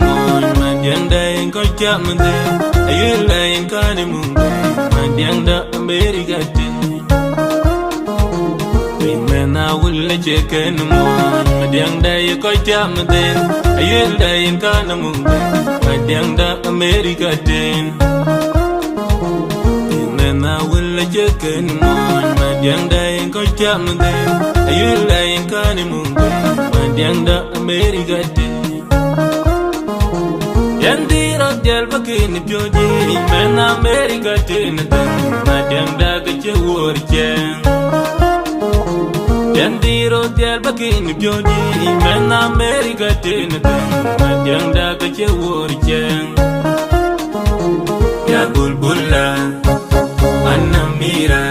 mon Mandiang da yen ko chamde ayul da yen kane munde Mandiang da America te Mena wulle cheken mon Mandiang da yen ko chamde ayul da yen kane munde Mandiang da America te Mena wulle cheken mon Mandiang da yen ko chamde ayul da yen kane munde Mandiang da America te Yandiro del bakini pyoji Mena America tina dan Mandiang da gache worchen Yandiro del bakini pyoji Mena America tina dan Mandiang da gache worchen Ya bulbula Manna mira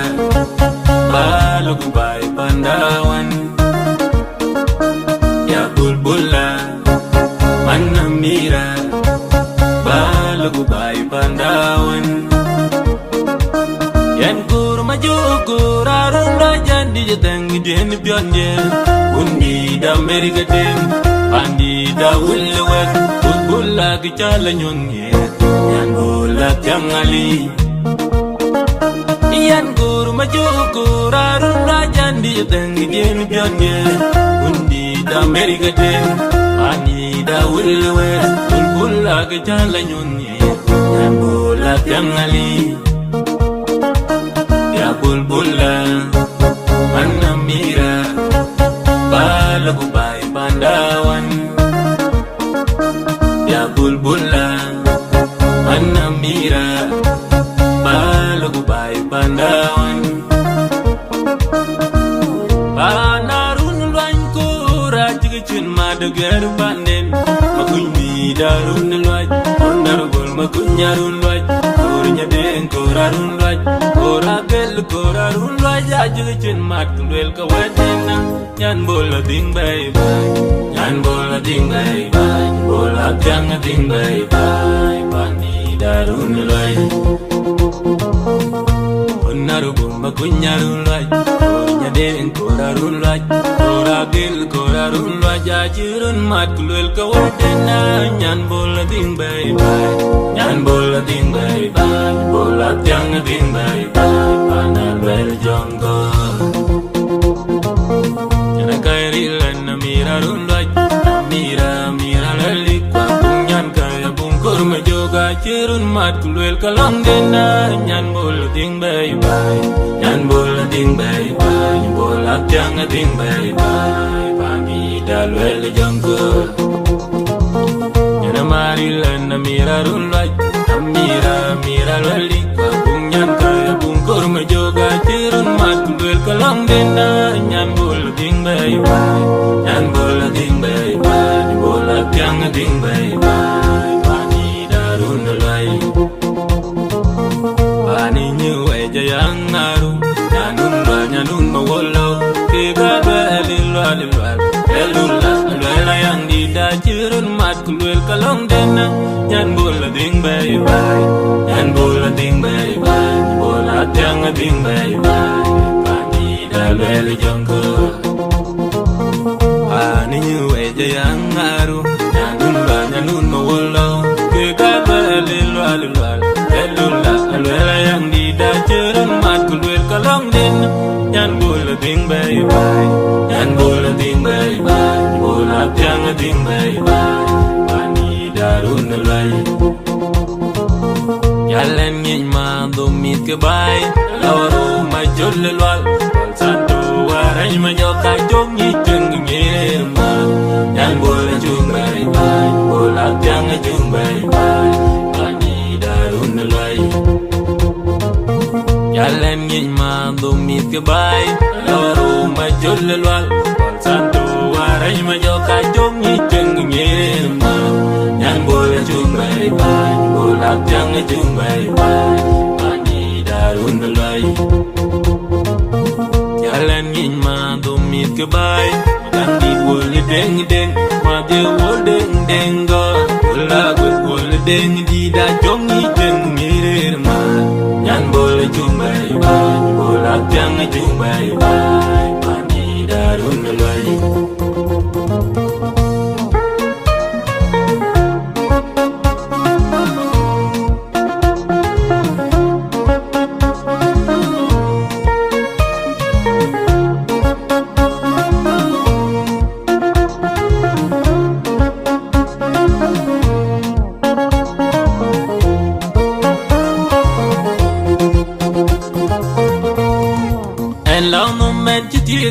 Balo kubai pandawan Ya bulbula Manna mira Lagu bayi pandawan Yan kur maju kur arun rajan di jateng jen pionje Undi da Amerika tem Pandi da ulwek Utbula kicala nyonye Yan bulak yang ali Yan kur maju kur arun rajan di jateng jen pionje Undi da Amerika tem Pandi da ulwek Utbula kicala nyonye Yan bulak yang ali Ya bulbula Manna mira Balagu bayi pandawan Ya bulbula Manna mira Balagu bayi pandawan Panarun luan kura Jigicin madagar panden Makunyi darun luan Onarbul makunyarun luan Kurnya den korarun luan Koragel korarun luan Jigicin matkundwel kawadena Nyan bola ding bay bay Nyan bola ding bay bay Bola tiang ding bay bay Pani darun luan Onarbul makunyarun luan Kurnya den korarun luan Koragel korarun luan Jajirun matkundwel kawadena Nyan bola ding bay bay Nyan bola ding bay bay Bola tiang ding bay bay Panal bel jonggo Yana kairi lana mira rundaj Mira lalik Pakung nyan kaya bungkur majoga Cirun matkundwel kalang dena Nyan bola ding bay bay Nyan bola ding bay bay Bola tiang ding bay bay Pagi dalwel jonggo Marilan na mira rulaj Mira lalik Pakung nyan kaya bungkur majoga Cirun matkundwel kalang dena Nyan bola ding bay bay Nyan bola ding bay bay Bola tiang ding bay bay Pani darun dalay Pani nyuwe jayang naru Nyanun mawolo Kega lelilwa Lelula yang dida Cirun matkundwel kalong dena Nyan bola ding bay bay Nyan bola ding bay bay Bola tiang ding bay bay Pani dalwel jongko Pani nyuwe jayang ngaru Nyanun mawolo Kega lelila yang dida Cirun matkundwel kalong dena Nyan bola ding bay bay Nyan bola ding bay bay Bola tiang ding bay bay Pani darun dalay Yalan ngin ma dumit ke bay Lawaro ma jol lelwal Wal santo waray ma nyoka jong ngiteng ngirma Nyan bola jung bay bay Bola tiang jung bay bay Pani darun dalay Yalan ngin ma dumit ke bay Lawaro ma jol lelwal Wal santo waray ma nyoka jong ngiteng ngirma Nyan bola jung bay bay Bola tiang jung bay bay Pani darun dalay Yalan ngin ma dumit ke bay Magandi wole deng deng Mage wol deng deng go Bola gwet wole deng dida jong ngiteng ngirma Nyan bola jung bay bay Bola tiang jung bay bay Pani darun dalay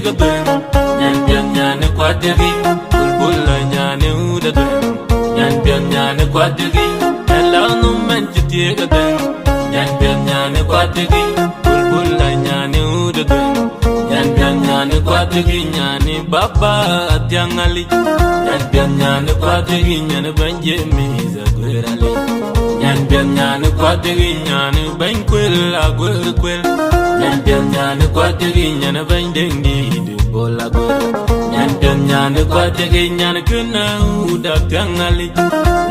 ga ben nyan pian nyan kwadegi bulbul nyan uda ben nyan pian nyan kwadegi ela no men chiti ga ben nyan pian nyan kwadegi bulbul nyan uda ben nyan pian nyan kwadegi nyan baba atiangali nyan pian nyan kwadegi nyan banje miza gwerali nyan pian nyan kwadegi nyan ben kwel agwer kwel nyan pian nyan kwadegi nyan ben dengi de bola gwel nyan pian nyan kwadegi nyan kuna uda tiangali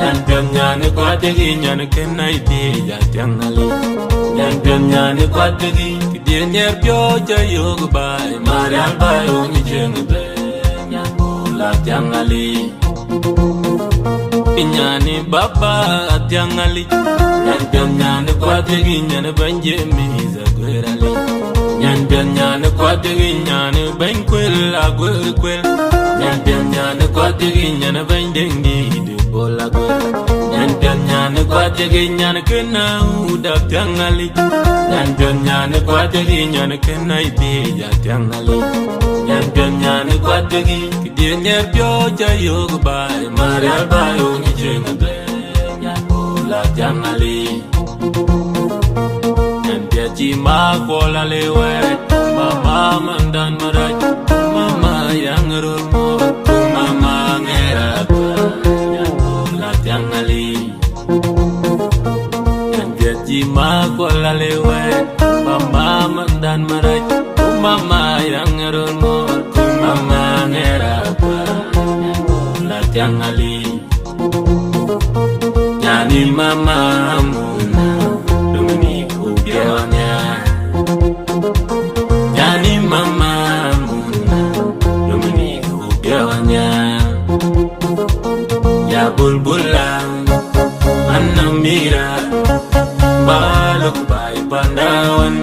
nyan pian nyan kwadegi nyan kuna ide ja tiangali nyan pian nyan kwadegi kidie nyer pyo ja yog bai marial bai uni jeng be nyan bola tiangali Inyani baba atiangali nyan pian nyan kwadegi nyan banje miza gwerali nyan pian nyan kwadegi nyan ben kwel agwer kwel nyan pian nyan kwadegi nyan ben dengi de bola gwel nyan pian nyan kwadegi nyan kena uda tiangali nyan pian nyan kwadegi nyan kena ide ja tiangali nyan pian nyan kwadegi kidie nyer pyo ja yog bai marial bai uni jeng be nyan bola tiangali nyan pia chi ma kola lewe mama mandan marai mama yang rumo mama ngera nyan bola tiangali nyan pia chi ma kola lewe mama mandan marai mama yang rumo mama ngera nyan bola tiangali nyani mama muna Dominico Biawanya nyani mama muna Dominico Biawanya ya bulbulang anamira balok bai pandawan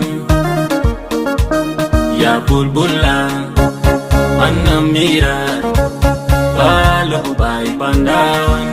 ya bulbulang anamira balok bai pandawan